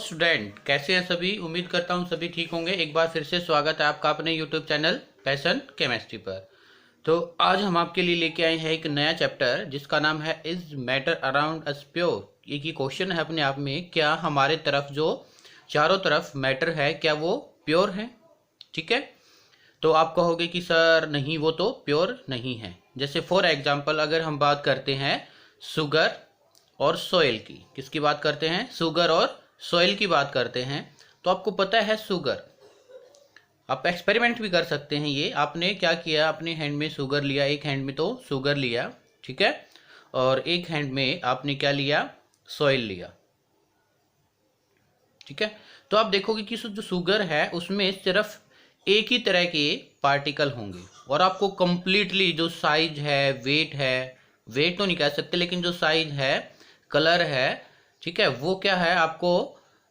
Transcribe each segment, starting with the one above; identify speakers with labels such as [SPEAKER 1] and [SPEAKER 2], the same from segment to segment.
[SPEAKER 1] Student कैसे हैं सभी। उम्मीद करता हूं सभी ठीक होंगे। एक बार फिर से स्वागत है आपका अपने यूट्यूब चैनल पैशन केमिस्ट्री पर। तो आज हम आपके लिए लेके आए हैं एक नया चैप्टर जिसका नाम है is matter around us pure. एक ही क्वेश्चन है अपने आप में, क्या हमारे तरफ जो चारों तरफ मैटर है क्या वो प्योर है। ठीक है, तो आप कहोगे कि सर नहीं वो तो प्योर नहीं है। जैसे फॉर एग्जांपल अगर हम बात करते हैं शुगर और सॉइल की, किसकी बात करते हैं, शुगर और सॉइल की बात करते हैं। तो आपको पता है शुगर, आप एक्सपेरिमेंट भी कर सकते हैं। ये आपने क्या किया, अपने हैंड में शुगर लिया, एक हैंड में तो शुगर लिया, ठीक है, और एक हैंड में आपने क्या लिया, सॉइल लिया, ठीक है। तो आप देखोगे कि जो शुगर है उसमें सिर्फ एक ही तरह के पार्टिकल होंगे और आपको कंप्लीटली जो साइज है, वेट है, वेट तो नहीं कह सकते लेकिन जो साइज है, कलर है, ठीक है, वो क्या है आपको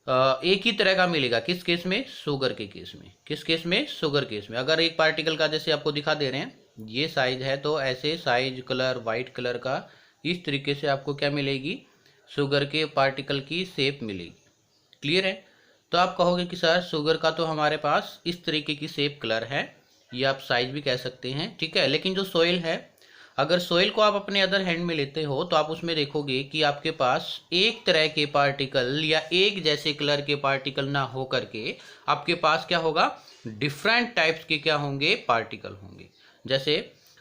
[SPEAKER 1] एक ही तरह का मिलेगा। किस केस में, शुगर के केस में। किस केस में, शुगर केस में। अगर एक पार्टिकल का जैसे आपको दिखा दे रहे हैं ये साइज है, तो ऐसे साइज, कलर, वाइट कलर का इस तरीके से आपको क्या मिलेगी, शुगर के पार्टिकल की शेप मिलेगी। क्लियर है। तो आप कहोगे कि सर शुगर का तो हमारे पास इस तरीके की शेप, कलर है, ये आप साइज भी कह सकते हैं, ठीक है। लेकिन जो सोइल है, अगर सोइल को आप अपने अदर हैंड में लेते हो तो आप उसमें देखोगे कि आपके पास एक तरह के पार्टिकल या एक जैसे कलर के पार्टिकल ना हो करके आपके पास क्या होगा, डिफरेंट टाइप्स के क्या होंगे, पार्टिकल होंगे। जैसे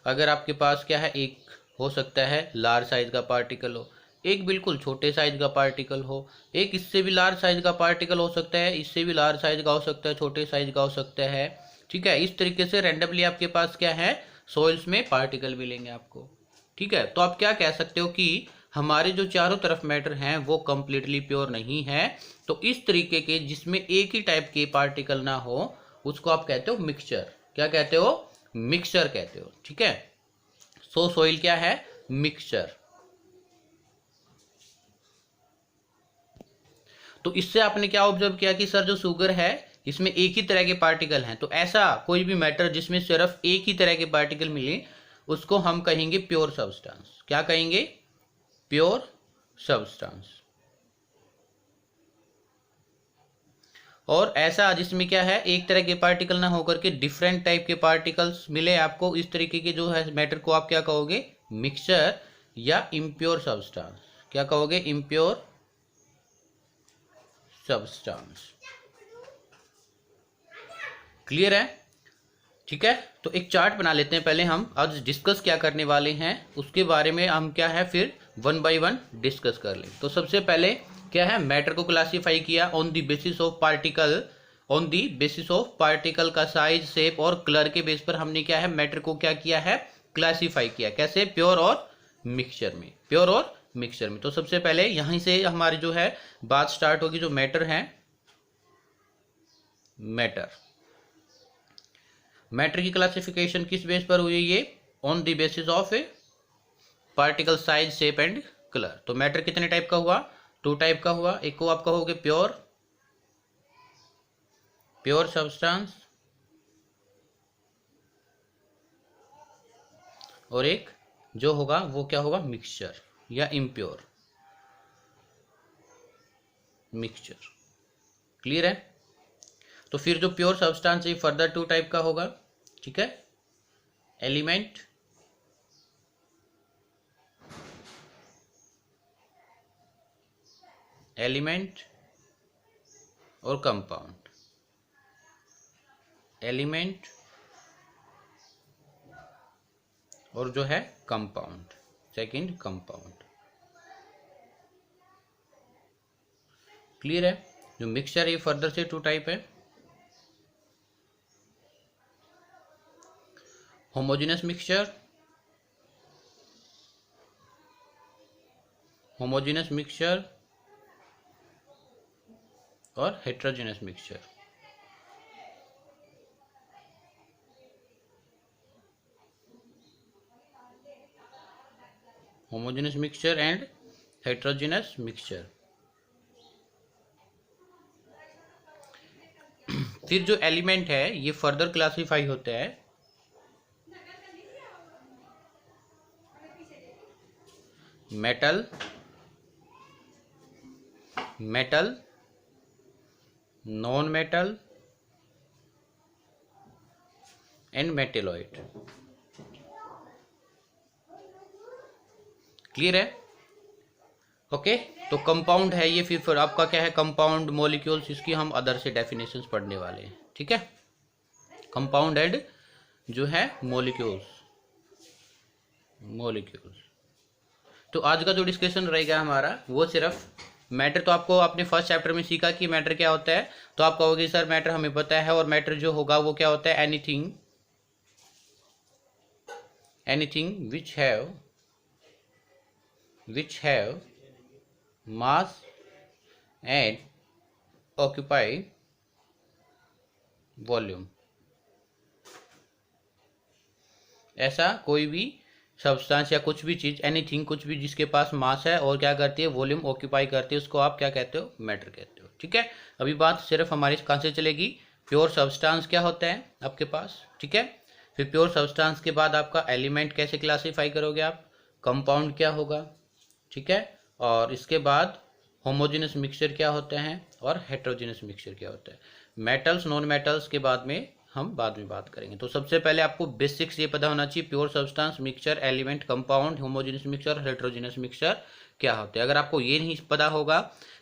[SPEAKER 1] अगर आपके पास क्या है, एक हो सकता है लार्ज साइज का पार्टिकल हो, एक बिल्कुल छोटे साइज का पार्टिकल हो, एक इससे भी लार्ज साइज का पार्टिकल हो सकता है, इससे भी लार्ज साइज का हो सकता है, छोटे साइज का हो सकता है, ठीक है। इस तरीके से रैंडमली आपके पास क्या है, सोइल्स में पार्टिकल मिलेंगे आपको, ठीक है। तो आप क्या कह सकते हो कि हमारे जो चारों तरफ मैटर हैं वो कंप्लीटली प्योर नहीं है। तो इस तरीके के जिसमें एक ही टाइप के पार्टिकल ना हो उसको आप कहते हो मिक्सचर। क्या कहते हो, मिक्सचर कहते हो, ठीक है। सो सोइल क्या है, मिक्सचर। तो इससे आपने क्या ऑब्जर्व किया कि सर जो शुगर है इसमें एक ही तरह के पार्टिकल हैं, तो ऐसा कोई भी मैटर जिसमें सिर्फ एक ही तरह के पार्टिकल मिले उसको हम कहेंगे प्योर सब्सटेंस। क्या कहेंगे, प्योर सब्सटेंस। और ऐसा जिसमें क्या है, एक तरह के पार्टिकल ना होकर के डिफरेंट टाइप के पार्टिकल्स मिले आपको, इस तरीके के जो है मैटर को आप क्या कहोगे, मिक्सचर या इम्प्योर सब्सटेंस। क्या कहोगे, इम्प्योर सब्सटेंस। क्लियर है, ठीक है। तो एक चार्ट बना लेते हैं पहले। हम आज डिस्कस क्या करने वाले हैं उसके बारे में हम क्या है फिर वन बाय वन डिस्कस कर लें। तो सबसे पहले क्या है, मैटर को क्लासीफाई किया on the basis of particle. On the basis of particle का साइज, शेप और कलर के बेस पर हमने क्या है, मैटर को क्या किया है, क्लासीफाई किया। कैसे, प्योर और मिक्सचर में, प्योर और मिक्सचर में। तो सबसे पहले यहीं से हमारी जो है बात स्टार्ट होगी। जो मैटर है, मैटर, मैटर की क्लासिफिकेशन किस बेस पर हुई है, ये on the basis of A particle size, shape and colour. तो मैटर कितने टाइप का हुआ, टू टाइप का हुआ। एक को आप कहोगे प्योर, प्योर सब्सटेंस, और एक जो होगा वो क्या होगा, मिक्सचर या इम्प्योर मिक्सचर। क्लियर है। तो फिर जो प्योर सब्सटेंस है फर्दर टू टाइप का होगा, ठीक है। एलिमेंट, एलिमेंट और कंपाउंड। एलिमेंट और जो है कंपाउंड, सेकंड कंपाउंड। क्लियर है। जो मिक्सचर ये फर्दर से टू टाइप है, होमोजेनस मिक्सचर, होमोजेनस मिक्सचर और heterogeneous mixture. Homogeneous mixture and heterogeneous mixture. फिर जो एलिमेंट है ये फर्दर क्लासीफाई होता है metal, metal non metal and metalloid. Clear है? ओके तो कंपाउंड है ये, फिर आपका क्या है, कंपाउंड मॉलिक्यूल्स, इसकी हम अदर से डेफिनेशंस पढ़ने वाले हैं। ठीक है, कंपाउंड एंड जो है मॉलिक्यूल्स। तो आज का जो डिस्कशन रहेगा हमारा वो सिर्फ मैटर। तो आपको आपने फर्स्ट चैप्टर में सीखा कि मैटर क्या होता है, तो आप कहोगे सर मैटर हमें पता है, और मैटर जो होगा वो क्या होता है, anything which have mass and occupy volume। ऐसा कोई भी सब्सटेंस या कुछ भी चीज, एनीथिंग कुछ भी जिसके पास मास है और क्या करती है, वॉल्यूम ऑक्यूपाई करती है, उसको आप क्या कहते हो, मैटर कहते हो। ठीक है, अभी बात सिर्फ हमारी कहाँ से चलेगी, प्योर सब्सटेंस क्या होता है आपके पास। ठीक है, फिर प्योर सब्सटेंस के बाद आपका एलिमेंट कैसे क्लासीफाई करोगे आप, कंपाउंड क्या होगा। ठीक है, और इसके बाद होमोजेनस मिक्सचर क्या होते हैं और हेट्रोजेनस मिक्सचर क्या होता है। मेटल्स नॉन मेटल्स के बाद में हम बाद में बात करेंगे। तो सबसे पहले आपको बेसिक्स ये पता होना चाहिए, pure substance, mixture, element, compound, homogeneous mixture, heterogeneous mixture क्या होते हैं। अगर आपको ये नहीं पता होगा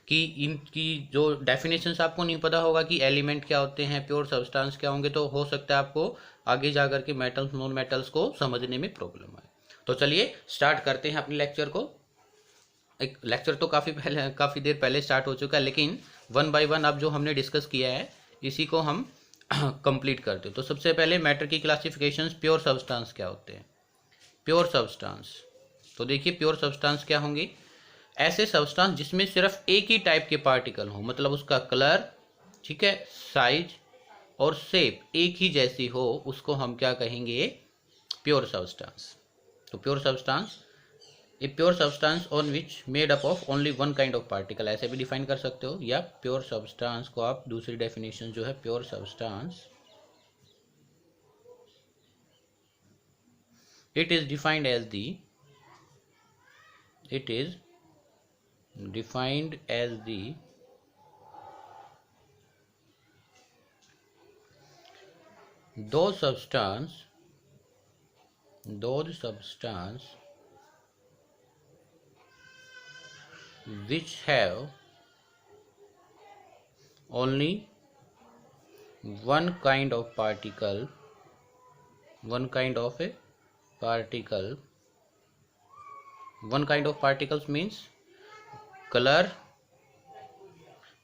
[SPEAKER 1] कि इनकी जो डेफिनेशंस आपको नहीं पता होगा कि एलिमेंट क्या होते हैं, प्योर सब्सटेंस क्या होंगे, तो हो सकता है आपको आगे जाकर के मेटल्स नॉन मेटल्स को समझने में प्रॉब्लम आए। तो चलिए स्टार्ट करते हैं अपने लेक्चर को। एक लेक्चर तो काफ़ी देर पहले स्टार्ट हो चुका है, लेकिन वन बाय वन अब जो हमने डिस्कस किया है इसी को हम कंप्लीट करते हैं। तो सबसे पहले मैटर की क्लासिफिकेशंस, प्योर सब्सटेंस क्या होते हैं। प्योर सब्सटेंस, तो देखिए प्योर सब्सटेंस क्या होंगे, ऐसे सब्सटेंस जिसमें सिर्फ एक ही टाइप के पार्टिकल हो, मतलब उसका कलर, ठीक है, साइज और शेप एक ही जैसी हो, उसको हम क्या कहेंगे, प्योर सब्सटेंस। तो pure substance, A pure substance on which made up of only one kind of particle, ऐसे भी डिफाइन कर सकते हो। या प्योर सब्सटेंस को आप दूसरी डेफिनेशन जो है, pure substance it is defined as the those substance which have only one kind of particle, one kind of particles means color,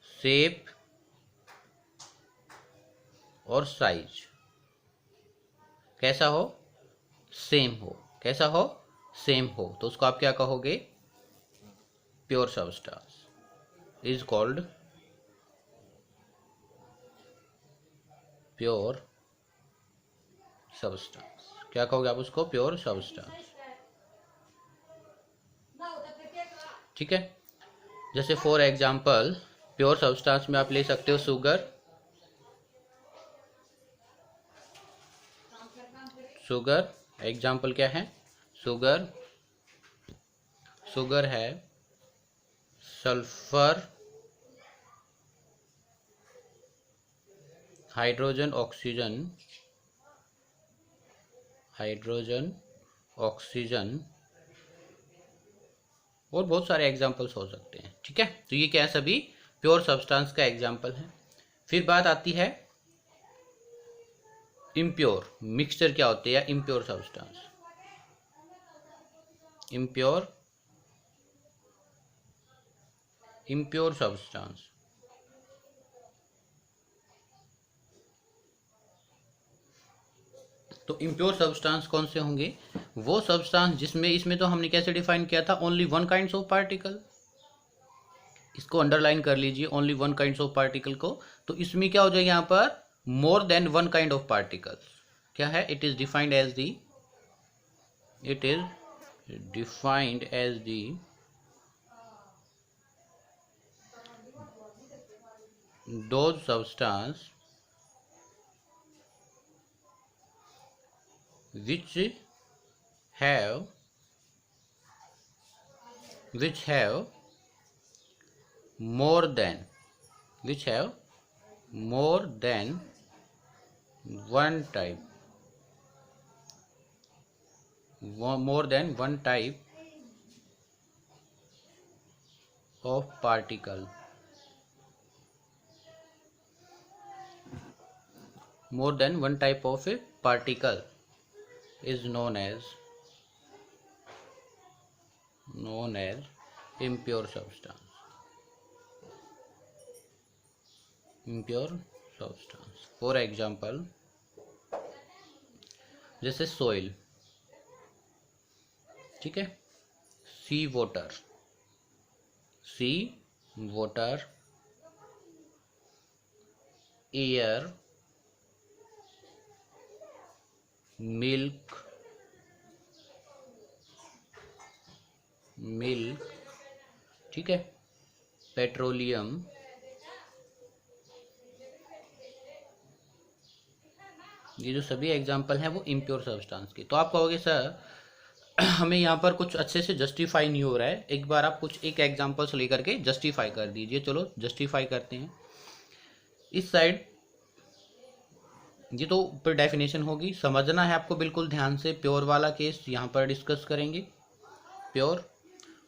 [SPEAKER 1] shape और साइज कैसा हो, सेम हो। कैसा हो, सेम हो, तो उसको आप क्या कहोगे, pure substance is called pure substance. क्या कहोगे आप उसको, प्योर सब्सटेंस। ठीक है, जैसे फॉर एग्जांपल प्योर सब्सटेंस में आप ले सकते हो शुगर, एग्जांपल क्या है, शुगर है, सल्फर, हाइड्रोजन ऑक्सीजन और बहुत सारे एग्जांपल्स हो सकते हैं। ठीक है, तो ये क्या है, सभी प्योर सब्सटेंस का एग्जांपल है। फिर बात आती है इम्प्योर मिक्सचर क्या होते हैं, या इम्प्योर सब्सटेंस। इम्प्योर सब्सटेंस, तो इम्प्योर सब्सटेंस कौन से होंगे, वो सब्सटेंस जिसमें, इसमें तो हमने कैसे डिफाइन किया था, only one kinds of particle. इसको अंडरलाइन कर लीजिए, only one kinds of particle को। तो इसमें क्या हो जाएगा यहाँ पर, more than one kind of particle. क्या है, it is defined as the those substance which have more than more than one type, more than one type of particle, more than one type of a particle is known as impure substance. Impure substance. For example, जैसे soil, ठीक है, sea water, air, milk, ठीक है, petroleum, ये जो सभी example हैं वो इम्प्योर सब्सटेंस के। तो आप कहोगे सर हमें यहाँ पर कुछ अच्छे से जस्टिफाई नहीं हो रहा है, एक बार आप कुछ एक एग्जाम्पल्स लेकर के जस्टिफाई कर दीजिए। चलो जस्टिफाई करते हैं। इस साइड ये तो ऊपर डेफिनेशन होगी, समझना है आपको बिल्कुल ध्यान से। प्योर वाला केस यहाँ पर डिस्कस करेंगे, प्योर,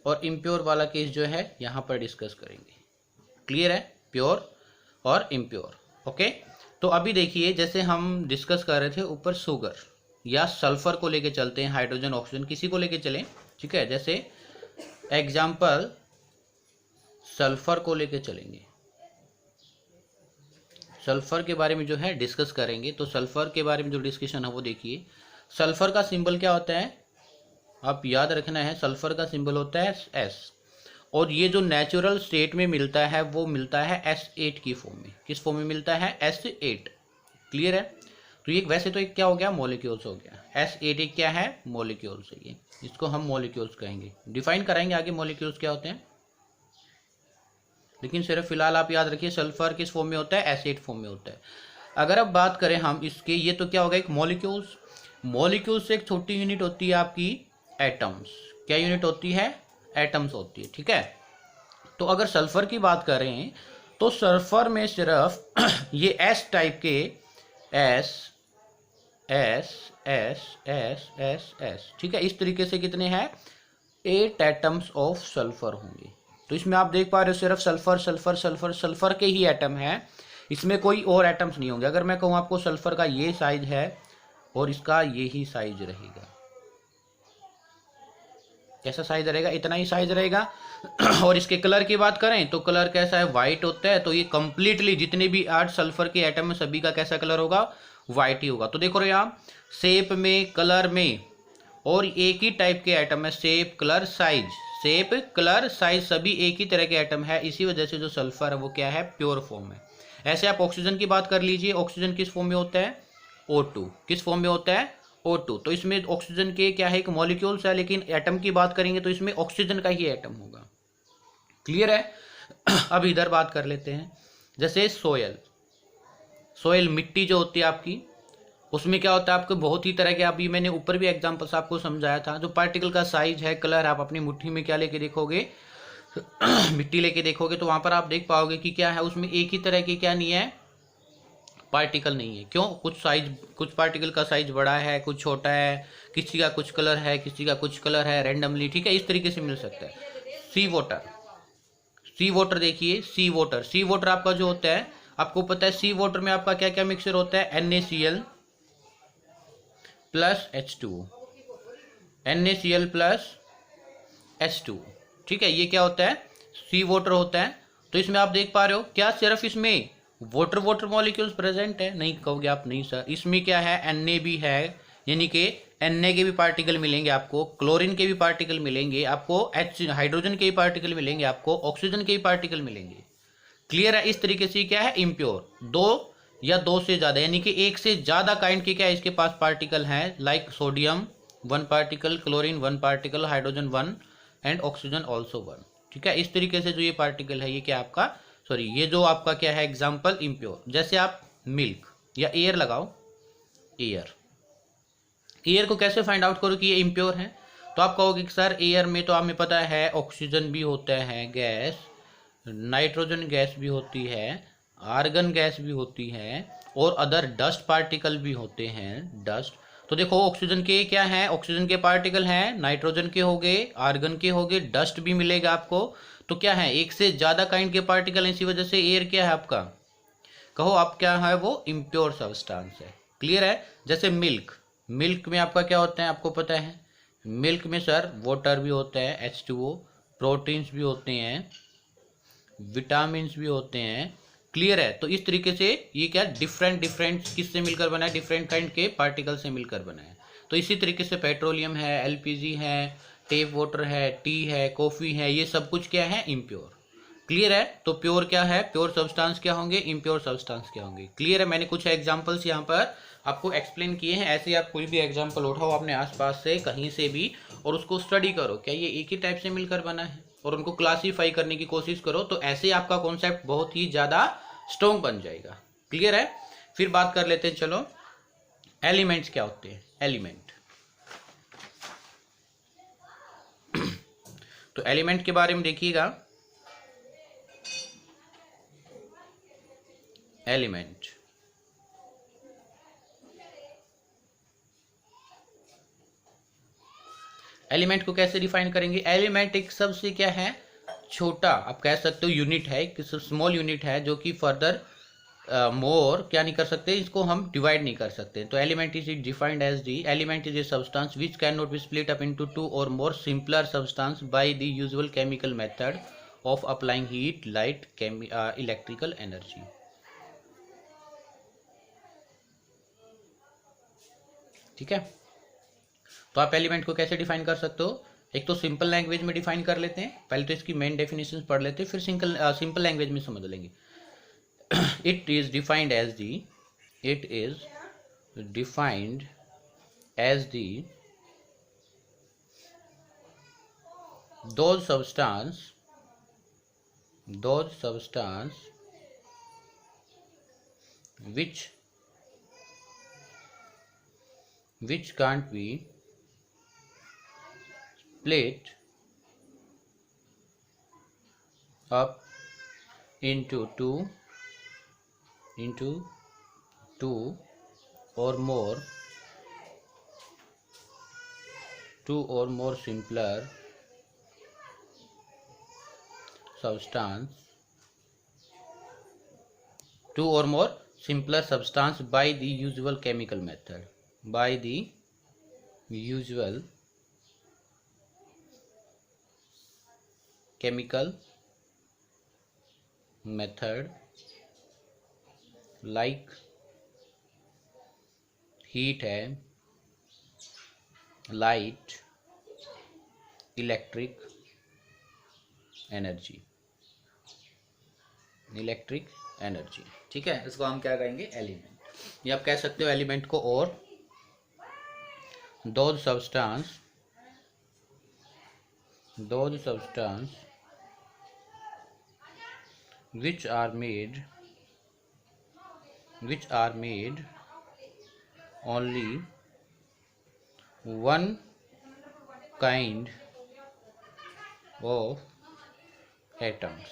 [SPEAKER 1] और इम्प्योर वाला केस जो है यहाँ पर डिस्कस करेंगे। क्लियर है? प्योर और इम्प्योर। ओके, तो अभी देखिए जैसे हम डिस्कस कर रहे थे ऊपर शुगर या सल्फर को लेके चलते हैं, हाइड्रोजन ऑक्सीजन किसी को लेके चलें, ठीक है। जैसे एग्जाम्पल सल्फर को लेके चलेंगे, सल्फर के बारे में जो है डिस्कस करेंगे। तो सल्फर के बारे में जो डिस्कशन है वो देखिए, सल्फर का सिंबल क्या होता है, आप याद रखना है, सल्फर का सिंबल होता है S, और ये जो नेचुरल स्टेट में मिलता है वो मिलता है S8 की फॉर्म में। किस फॉर्म में मिलता है? S8। क्लियर है? तो ये वैसे तो एक क्या हो गया, मॉलिक्यूल्स हो गया। S8 एक क्या है, मॉलिक्यूल्स है, ये इसको हम मॉलिक्यूल्स कहेंगे, डिफाइन कराएंगे आगे मॉलिक्यूल्स क्या होते हैं। लेकिन सिर्फ फिलहाल आप याद रखिए सल्फर किस फॉर्म में होता है, S8 फॉर्म में होता है। अगर अब बात करें हम इसके, ये तो क्या होगा, एक मॉलिक्यूल्स। मॉलिक्यूल्स से एक छोटी यूनिट होती है आपकी एटम्स। क्या यूनिट होती है? एटम्स होती है, ठीक है। तो अगर सल्फर की बात करें तो सल्फर में सिर्फ ये S टाइप के S, ठीक है, इस तरीके से कितने हैं, 8 एटम्स ऑफ सल्फर होंगे। तो इसमें आप देख पा रहे हो सिर्फ सल्फर सल्फर सल्फर सल्फर के ही एटम है, इसमें कोई और एटम्स नहीं होंगे। अगर मैं कहूँ आपको सल्फर का ये साइज है और इसका ये ही साइज रहेगा, कैसा साइज रहेगा, इतना ही साइज रहेगा। और इसके कलर की बात करें तो कलर कैसा है, वाइट होता है। तो ये कंप्लीटली जितने भी 8 सल्फर के एटम है सभी का कैसा कलर होगा, वाइट ही होगा। तो देखो रहे आप, शेप में, कलर में, और एक ही टाइप के एटम है, शेप कलर साइज सभी एक ही तरह के एटम है। इसी वजह से जो सल्फर है वो क्या है, प्योर फॉर्म है। ऐसे आप ऑक्सीजन की बात कर लीजिए, ऑक्सीजन किस फॉर्म में होता है, O2। किस फॉर्म में होता है, O2। तो इसमें ऑक्सीजन के क्या है, एक मॉलिक्यूल्स है, लेकिन एटम की बात करेंगे तो इसमें ऑक्सीजन का ही एटम होगा। क्लियर है? अब इधर बात कर लेते हैं, जैसे सोयल मिट्टी जो होती है आपकी, उसमें क्या होता है आपको बहुत ही तरह के, अभी मैंने ऊपर भी एग्जांपल्स आपको समझाया था। जो पार्टिकल का साइज है, कलर, आप अपनी मुट्ठी में क्या लेके देखोगे मिट्टी लेके देखोगे तो वहां पर आप देख पाओगे कि क्या है, उसमें एक ही तरह की क्या नहीं है, पार्टिकल नहीं है। क्यों? कुछ पार्टिकल का साइज बड़ा है, कुछ छोटा है, किसी का कुछ कलर है, किसी का कुछ कलर है, रैंडमली, ठीक है, इस तरीके से मिल सकता है। सी वाटर देखिए, सी वाटर आपका जो होता है, आपको पता है सी वाटर में आपका क्या क्या मिक्सचर होता है, NaCl plus H2O, NaCl plus H2O, ठीक है, ये क्या होता है, सी वाटर होता है। तो इसमें आप देख पा रहे हो, क्या सिर्फ इसमें वाटर मॉलिक्यूल्स प्रेजेंट है? नहीं कहोगे आप, नहीं सर, इसमें क्या है, Na भी है, यानी कि Na के भी पार्टिकल मिलेंगे आपको, क्लोरीन के भी पार्टिकल मिलेंगे आपको, हाइड्रोजन के भी पार्टिकल मिलेंगे आपको, ऑक्सीजन के भी पार्टिकल मिलेंगे। क्लियर है? इस तरीके से क्या है, इम्प्योर। 2 या 2 से ज़्यादा, यानी कि 1 से ज़्यादा काइंड के क्या इसके पास पार्टिकल हैं, like sodium 1 particle, chlorine 1 particle, hydrogen 1 and oxygen also 1, ठीक है। इस तरीके से जो ये पार्टिकल है, ये क्या आपका, सॉरी, ये जो आपका क्या है एग्जाम्पल, इम्प्योर। जैसे आप मिल्क या एयर लगाओ, एयर को कैसे फाइंड आउट करो कि ये इम्प्योर है? तो आप कहोगे कि सर एयर में तो हमें पता है ऑक्सीजन भी होता है गैस, नाइट्रोजन गैस भी होती है, आर्गन गैस भी होती है और अदर डस्ट पार्टिकल भी होते हैं, डस्ट। तो देखो ऑक्सीजन के क्या हैं, ऑक्सीजन के पार्टिकल हैं, नाइट्रोजन के हो गए, आर्गन के हो गए, डस्ट भी मिलेगा आपको। तो क्या है, एक से ज़्यादा काइंड के पार्टिकल, इसी वजह से एयर क्या है आपका, कहो आप क्या है, वो इम्प्योर सब्सटेंस है। क्लियर है। जैसे मिल्क, मिल्क में आपका क्या होता है आपको पता है, मिल्क में सर वाटर भी होता है H2O, प्रोटीन्स भी होते हैं, विटामिन भी होते हैं। क्लियर है। तो इस तरीके से ये क्या डिफरेंट डिफरेंट किससे मिलकर बना है, डिफरेंट काइंड के पार्टिकल से मिलकर बना है। तो इसी तरीके से पेट्रोलियम है, LPG है, टेप वाटर है, टी है, कॉफ़ी है, ये सब कुछ क्या है, इम्प्योर। क्लियर है। तो प्योर क्या है, प्योर सब्सटेंस क्या होंगे, इम्प्योर सब्सटेंस क्या होंगे। क्लियर है। मैंने कुछ एग्जांपल्स यहाँ पर आपको एक्सप्लेन किए हैं। ऐसे आप कोई भी एग्जांपल उठाओ अपने आसपास से कहीं से भी और उसको स्टडी करो, क्या ये एक ही टाइप से मिलकर बना है, और उनको क्लासीफाई करने की कोशिश करो। तो ऐसे आपका कॉन्सेप्ट बहुत ही ज़्यादा स्ट्रॉन्ग बन जाएगा। क्लियर है। फिर बात कर लेते हैं, चलो एलिमेंट्स क्या होते हैं। एलिमेंट, तो एलिमेंट के बारे में देखिएगा। एलिमेंट, एलिमेंट को कैसे डिफाइन करेंगे। एलिमेंट एक सबसे क्या है, छोटा आप कह सकते हो यूनिट है, एक स्मॉल यूनिट है जो कि फर्दर मोर क्या नहीं कर सकते, इसको हम डिवाइड नहीं कर सकते। तो element is defined as the, element is a substance which can not be split up into two और more simpler substance by the usual chemical method of applying heat, light, electrical energy. ठीक है। तो आप element को कैसे define कर सकते हो, एक तो सिंपल लैंग्वेज में डिफाइन कर लेते हैं, पहले तो इसकी मेन डेफिनेशन पढ़ लेते हैं, फिर सिंपल लैंग्वेज में समझ लेंगे। it is defined as the it is defined as the those substance which can't be split up into two or more simpler substance by the usual chemical method, like heat है, light, electric energy. ठीक है। इसको हम क्या कहेंगे, element. या आप कह सकते हो एलिमेंट को और those substance which are made only one kind of atoms,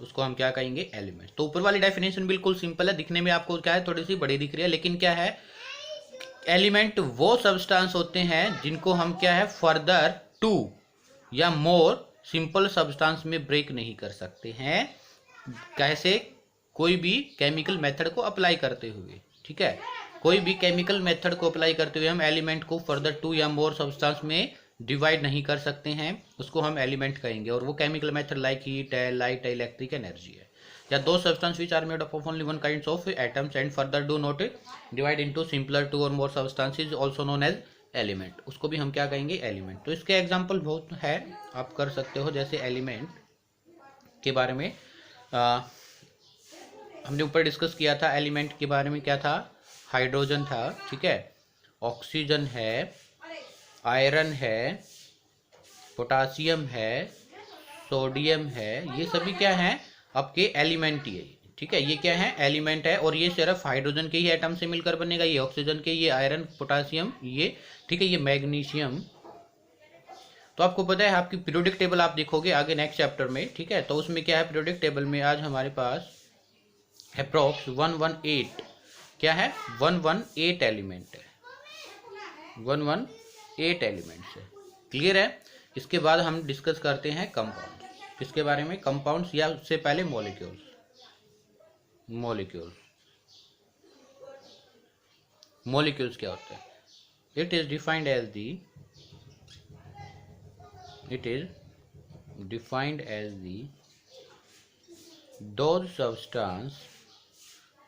[SPEAKER 1] उसको हम क्या कहेंगे, एलिमेंट। तो ऊपर वाली डेफिनेशन बिल्कुल सिंपल है, दिखने में आपको क्या है थोड़ी सी बड़ी दिख रही है, लेकिन क्या है, एलिमेंट वो सब्सटेंस होते हैं जिनको हम क्या है फर्दर टू या मोर सिंपल सब्सटेंस में ब्रेक नहीं कर सकते हैं, कैसे, कोई भी केमिकल मेथड को अप्लाई करते हुए। ठीक है। कोई भी केमिकल मेथड को अप्लाई करते हुए हम एलिमेंट को फर्दर टू या मोर सब्सटेंस में डिवाइड नहीं कर सकते हैं, उसको हम एलिमेंट कहेंगे। और वो केमिकल मेथड लाइक हीट है, लाइट है, इलेक्ट्रिक एनर्जी है। या दो substance which are made up of only one kinds of atoms and further do not divide into simpler two और more substances also known as element, उसको भी हम क्या कहेंगे, एलिमेंट। तो इसके एग्जांपल बहुत है, आप कर सकते हो। जैसे एलिमेंट के बारे में हमने ऊपर डिस्कस किया था, एलिमेंट के बारे में क्या था, हाइड्रोजन था। ठीक है। ऑक्सीजन है, आयरन है, पोटासियम है, सोडियम है, ये सभी क्या हैं आपके एलिमेंट ही है। ठीक है। ये क्या है, एलिमेंट है। और ये सिर्फ हाइड्रोजन के ही एटम से मिलकर बनेगा, ये ऑक्सीजन के, ये आयरन, पोटासियम, ये ठीक है, ये मैग्नीशियम, तो आपको पता है आपकी पीरियोडिक टेबल आप देखोगे आगे नेक्स्ट चैप्टर में, ठीक है। तो उसमें क्या है, पीरियोडिक टेबल में आज हमारे पास अप्रॉक्स 118, क्या है, 118 एलिमेंट है, 118 एलिमेंट्स है। क्लियर है। इसके बाद हम डिस्कस करते हैं कंपाउंड्स। किसके बारे में, कंपाउंड्स, या उससे पहले मॉलिक्यूल्स। मॉलिक्यूल्स क्या होता है? It is defined as the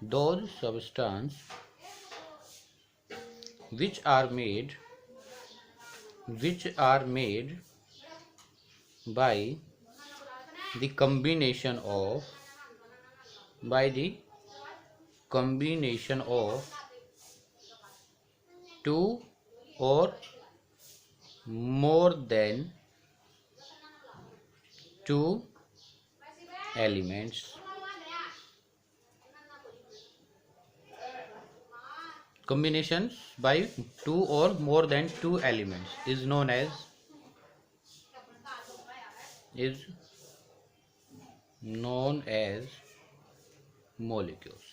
[SPEAKER 1] those substance which are made by the combination of two or more than two elements. Combinations by two or more than two elements is known as molecules.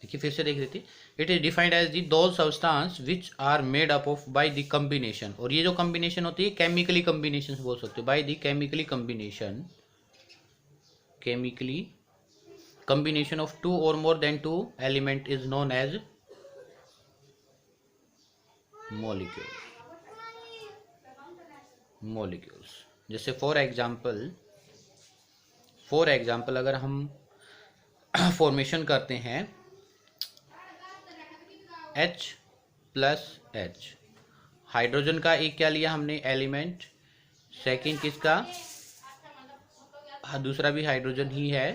[SPEAKER 1] देखिए फिर से देख लेते। It is defined as the those substance which are made up of by the combination, और ये जो combination होती है केमिकली कम्बिनेशन बोल सकते हो, by the chemically combination of two और more than two element is known as molecules. जैसे फॉर एग्जाम्पल अगर हम फॉर्मेशन करते हैं H+H, हाइड्रोजन का एक क्या लिया हमने एलिमेंट, सेकंड किसका, दूसरा भी हाइड्रोजन ही है,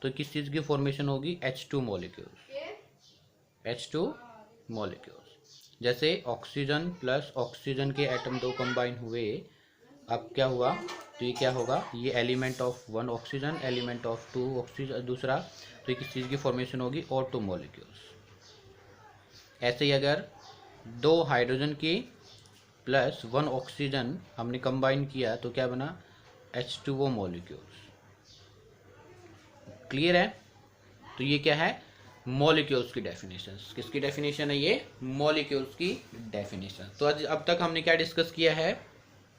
[SPEAKER 1] तो किस चीज़ की फॉर्मेशन होगी, H2 मॉलिक्यूल्स। जैसे ऑक्सीजन प्लस ऑक्सीजन के एटम दो कंबाइन हुए, अब क्या हुआ, तो ये क्या होगा, ये element of one oxygen, element of two oxygen दूसरा, तो ये किस चीज़ की फॉर्मेशन होगी, O2 मॉलिक्यूल्स। ऐसे ही अगर दो हाइड्रोजन की प्लस वन ऑक्सीजन हमने कंबाइन किया तो क्या बना, H2O मॉलिक्यूल्स। क्लियर है। तो ये क्या है, मॉलिक्यूल्स की डेफिनेशन। किसकी डेफिनेशन है ये, मॉलिक्यूल्स की डेफिनेशन। तो आज अब तक हमने क्या डिस्कस किया है,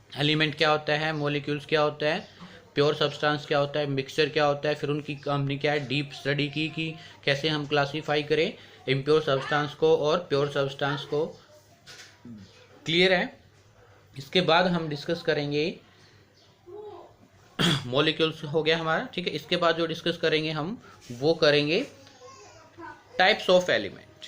[SPEAKER 1] एलिमेंट क्या होता है, मॉलिक्यूल्स क्या होता है, प्योर सब्सटेंस क्या होता है, मिक्सचर क्या होता है, फिर उनकी हमने क्या है डीप स्टडी की कि कैसे हम क्लासीफाई करें इम्प्योर सब्सटेंस को और प्योर सब्सटेंस को। क्लियर है। इसके बाद हम डिस्कस करेंगे मॉलिक्यूल्स हो गया हमारा, ठीक है। इसके बाद जो डिस्कस करेंगे हम वो करेंगे टाइप्स ऑफ एलिमेंट।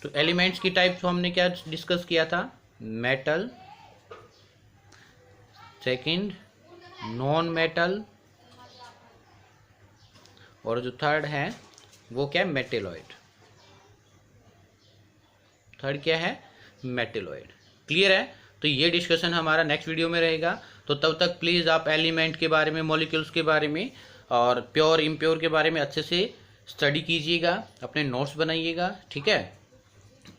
[SPEAKER 1] तो एलिमेंट्स की टाइप्स हमने क्या डिस्कस किया था, मेटल, सेकंड नॉन मेटल, और जो थर्ड है वो क्या है, मेटेलॉइड। थर्ड क्या है, मेटेलॉइड। क्लियर है। तो ये डिस्कशन हमारा नेक्स्ट वीडियो में रहेगा। तो तब तक प्लीज़ आप एलिमेंट के बारे में, मॉलिक्यूल्स के बारे में और प्योर इम्प्योर के बारे में अच्छे से स्टडी कीजिएगा, अपने नोट्स बनाइएगा, ठीक है।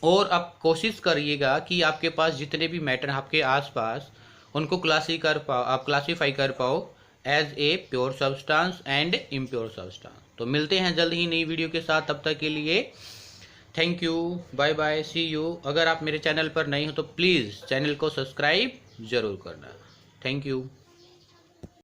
[SPEAKER 1] और आप कोशिश करिएगा कि आपके पास जितने भी मैटर आपके आसपास उनको क्लासीफाई कर पाओ as a pure substance and impure substance. तो मिलते हैं जल्द ही नई वीडियो के साथ, तब तक के लिए thank you, bye bye, see you. अगर आप मेरे चैनल पर नए हो तो प्लीज़ चैनल को सब्सक्राइब जरूर करना। Thank you.